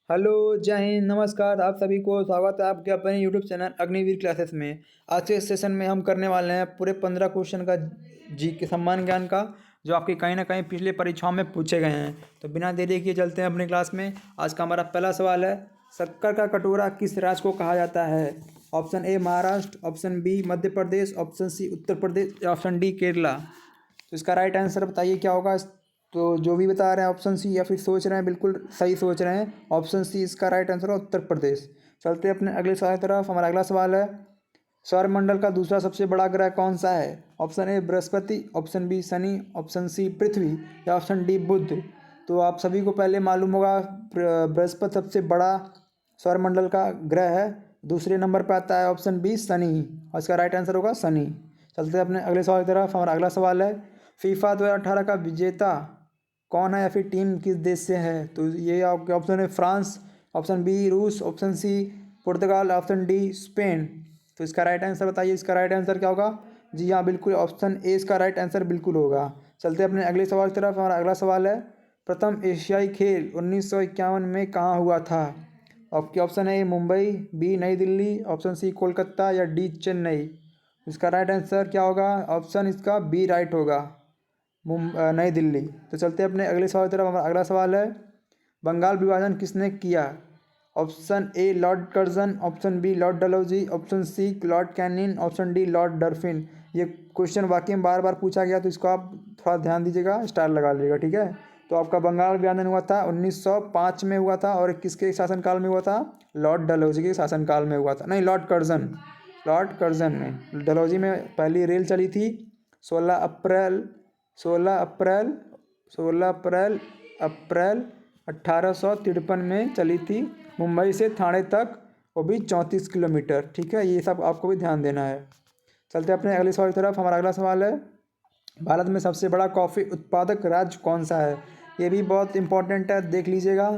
Hello, जय हिंद, नमस्कार। आप सभी को स्वागत है आपके अपने यूट्यूब चैनल अग्निवीर क्लासेस में। आज के सेशन में हम करने वाले हैं पूरे 15 क्वेश्चन का जी के सम्मान ज्ञान का, जो आपके कहीं ना कहीं पिछले परीक्षाओं में पूछे गए हैं। तो बिना देरी किए चलते हैं अपनी क्लास में। आज का हमारा पहला सवाल है, शक्कर का कटोरा किस राज्य को कहा जाता है? Option A Maharashtra, option B Madhya Pradesh, option C Uttar Pradesh या ऑप्शन डी केरला। तो इसका राइट आंसर बताइए क्या होगा। तो जो भी बता रहे हैं ऑप्शन सी या फिर सोच रहे हैं बिल्कुल सही सोच रहे हैं, ऑप्शन सी इसका राइट आंसर है उत्तर प्रदेश। चलते हैं अपने अगले सवाल की तरफ। हमारा अगला सवाल है, सौरमंडल का दूसरा सबसे बड़ा ग्रह कौन सा है? Option A Brihaspati, option B Shani, option C Prithvi या ऑप्शन डी बुध। तो आप सभी को पहले मालूम होगा बृहस्पति सबसे बड़ा सौरमंडल का ग्रह है। दूसरे नंबर पर आता है ऑप्शन बी शनि, और इसका राइट आंसर होगा शनि। चलते हैं अपने अगले सवाल की तरफ। हमारा अगला सवाल है, फीफा 2018 का विजेता कौन है या फिर टीम किस देश से है? तो ये आपके ऑप्शन है फ्रांस, ऑप्शन बी रूस, ऑप्शन सी पुर्तगाल, ऑप्शन डी स्पेन। तो इसका राइट आंसर बताइए, इसका राइट आंसर क्या होगा? जी हाँ, बिल्कुल ऑप्शन ए इसका राइट आंसर बिल्कुल होगा। चलते हैं अपने अगले सवाल की तरफ। हमारा अगला सवाल है, प्रथम एशियाई खेल 1951 में कहाँ हुआ था? आपके ऑप्शन है ए मुंबई, बी नई दिल्ली, ऑप्शन सी कोलकाता या डी चेन्नई। इसका राइट आंसर क्या होगा? ऑप्शन इसका बी राइट होगा, नई दिल्ली। तो चलते हैं अपने अगले सवाल की तरफ। हमारा अगला सवाल है, बंगाल विभाजन किसने किया? Option A Lord Curzon, option B Lord Dalhousie, option C Lord Canning, option D Lord Dufferin. ये क्वेश्चन वाकई में बार बार पूछा गया, तो इसको आप थोड़ा ध्यान दीजिएगा, स्टार लगा लीजिएगा, ठीक है। तो आपका बंगाल विभाजन हुआ था 1905 में हुआ था, और किसके शासनकाल में हुआ था? लॉर्ड डलहौजी के शासनकाल में हुआ था, नहीं लॉर्ड कर्जन, लॉर्ड कर्जन में। डलहौजी में पहली रेल चली थी 16 अप्रैल 16 अप्रैल 16 अप्रैल 1853 में चली थी, मुंबई से ठाणे तक, वो भी 34 किलोमीटर, ठीक है। ये सब आपको भी ध्यान देना है। चलते हैं अपने अगले सवाल की तरफ। हमारा अगला सवाल है, भारत में सबसे बड़ा कॉफ़ी उत्पादक राज्य कौन सा है? ये भी बहुत इंपॉर्टेंट है, देख लीजिएगा।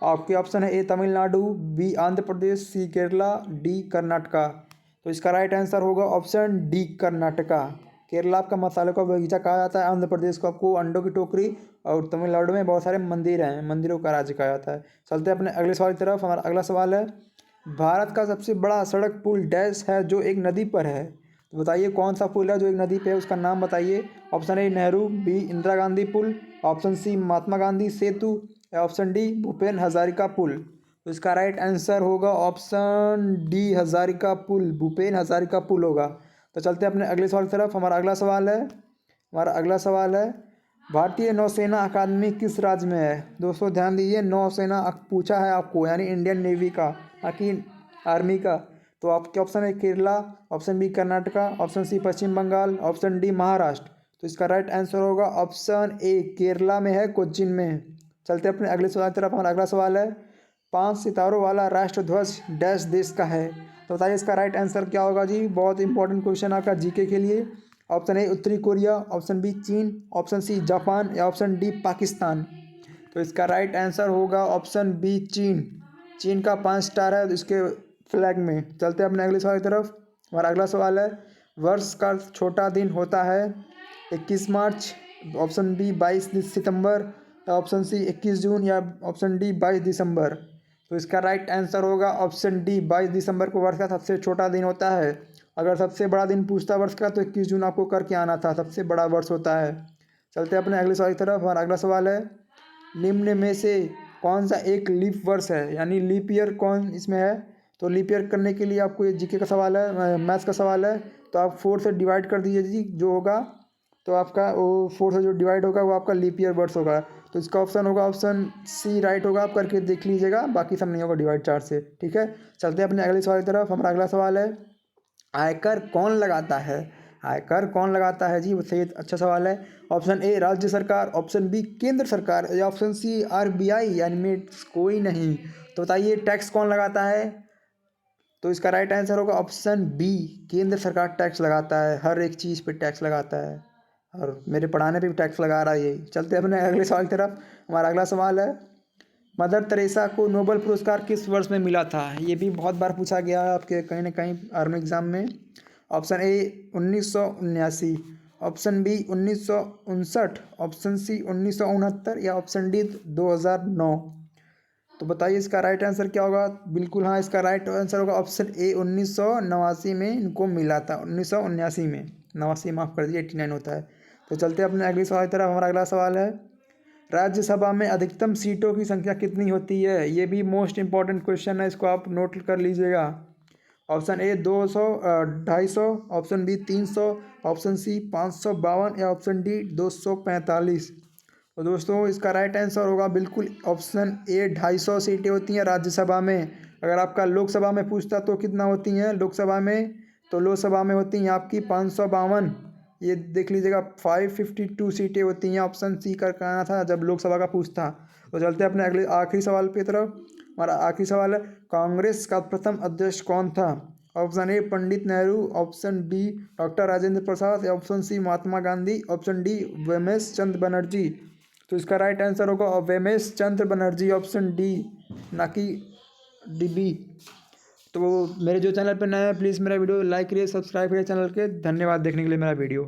आपके ऑप्शन है ए तमिलनाडु, बी आंध्र प्रदेश, सी केरला, डी कर्नाटका। तो इसका राइट आंसर होगा ऑप्शन डी कर्नाटका। केरला आपका मसालों का बगीचा कहा जाता है, आंध्र प्रदेश को आपको अंडों की टोकरी, और तमिलनाडु में बहुत सारे मंदिर हैं, मंदिरों का राज्य कहा जाता है। चलते हैं अपने अगले सवाल की तरफ। हमारा अगला सवाल है, भारत का सबसे बड़ा सड़क पुल डैश है जो एक नदी पर है? तो बताइए कौन सा पुल है जो एक नदी पे है, उसका नाम बताइए। Option A Nehru, B Indira Gandhi पुल, ऑप्शन सी महात्मा गांधी सेतु या ऑप्शन डी भूपेन हजारिका पुल। तो इसका राइट आंसर होगा ऑप्शन डी हजारिका पुल, भूपेन हजारिका पुल होगा। तो चलते हैं अपने अगले सवाल की तरफ। हमारा अगला सवाल है, भारतीय नौसेना अकादमी किस राज्य में है? दोस्तों ध्यान दीजिए, नौसेना पूछा है आपको, यानी इंडियन नेवी का, ना कि आर्मी का। तो आपके ऑप्शन है Kerala, option B Karnataka, option C Paschim Bengal, option D Maharashtra. तो इसका राइट आंसर होगा ऑप्शन ए केरला में है, कोच्चिन में है। चलते हैं अपने अगले सवाल की तरफ। हमारा अगला सवाल है, 5 सितारों वाला राष्ट्रध्वज डैश देश का है? तो बताइए इसका राइट आंसर क्या होगा जी। बहुत इंपॉर्टेंट क्वेश्चन आपका जीके के लिए। ऑप्शन ए उत्तरी कोरिया, ऑप्शन बी चीन, ऑप्शन सी जापान या ऑप्शन डी पाकिस्तान। तो इसका राइट आंसर होगा ऑप्शन बी चीन। चीन का 5 स्टार है इसके फ्लैग में। चलते हैं अपने अगले सवाल की तरफ। हमारा अगला सवाल है, वर्ष का छोटा दिन होता है 21 मार्च, ऑप्शन बी 22 सितंबर, ऑप्शन सी 21 जून या ऑप्शन डी 22 दिसंबर। तो इसका राइट आंसर होगा ऑप्शन डी 22 दिसंबर को वर्ष का सबसे छोटा दिन होता है। अगर सबसे बड़ा दिन पूछता वर्ष का तो 21 जून आपको करके आना था, सबसे बड़ा वर्ष होता है। चलते हैं अपने अगले सवाल की तरफ। हमारा अगला सवाल है, निम्न में से कौन सा एक लीप वर्ष है, यानी लीप ईयर कौन इसमें है? तो लीप ईयर करने के लिए आपको ये जीके का सवाल है, मैथ्स का सवाल है। तो आप 4 से डिवाइड कर दीजिए जी, जो होगा तो आपका वो 4 से जो डिवाइड होगा वो आपका लीप ईयर वर्ष होगा। तो इसका ऑप्शन होगा ऑप्शन सी राइट होगा, आप करके देख लीजिएगा, बाकी सब नहीं होगा डिवाइड 4 से, ठीक है। चलते हैं अपने अगले सवाल की तरफ। हमारा अगला सवाल है, आयकर कौन लगाता है? आयकर कौन लगाता है जी, वो सही अच्छा सवाल है। ऑप्शन ए राज्य सरकार, ऑप्शन बी केंद्र सरकार या ऑप्शन सी आरबीआई, यानी में कोई नहीं। तो बताइए टैक्स कौन लगाता है? तो इसका राइट आंसर होगा ऑप्शन बी, केंद्र सरकार टैक्स लगाता है, हर एक चीज़ पे टैक्स लगाता है, और मेरे पढ़ाने पे भी टैक्स लगा रहा है यही। चलते हैं अपने अगले सवाल की तरफ। हमारा अगला सवाल है, मदर तेरेसा को नोबेल पुरस्कार किस वर्ष में मिला था? ये भी बहुत बार पूछा गया है आपके कहीं ना कहीं आर्मी एग्जाम में। Option A 1979, option B 1959, option C 1969 या ऑप्शन डी 2009। तो बताइए इसका राइट आंसर क्या होगा। बिल्कुल हाँ, इसका राइट आंसर होगा ऑप्शन ए, 1989 में इनको मिला था। 1979 में, 89 माफ़ कर दीजिए, 89 होता है। तो चलते हैं अपने अगली सवाल की तरफ। हमारा अगला सवाल है, राज्यसभा में अधिकतम सीटों की संख्या कितनी होती है। ये भी मोस्ट इंपॉर्टेंट क्वेश्चन है, इसको आप नोट कर लीजिएगा। Option A 200, 250, option B 300, option C 552 या ऑप्शन डी 245। तो दोस्तों इसका राइट आंसर होगा बिल्कुल ऑप्शन ए, 250 सीटें होती हैं राज्यसभा में। अगर आपका लोकसभा में पूछता तो कितना होती हैं लोकसभा में, तो लोकसभा में होती हैं आपकी 552। ये देख लीजिएगा, 552 सीटें होती हैं। ऑप्शन सी का कहना था जब लोकसभा का पूछता। तो चलते हैं अपने अगले आखिरी सवाल की तरफ। हमारा आखिरी सवाल है, कांग्रेस का प्रथम अध्यक्ष कौन था। Option A Pandit Nehru, option B doctor Rajendra Prasad, या option C Mahatma Gandhi, option D Womesh Chandra Banerjee. तो इसका राइट आंसर होगा वेमेश चंद्र बनर्जी, ऑप्शन डी, ना कि डी बी। तो मेरे जो चैनल पर नया है प्लीज़ मेरा वीडियो लाइक करिए, सब्सक्राइब करिए चैनल के। धन्यवाद देखने के लिए मेरा वीडियो।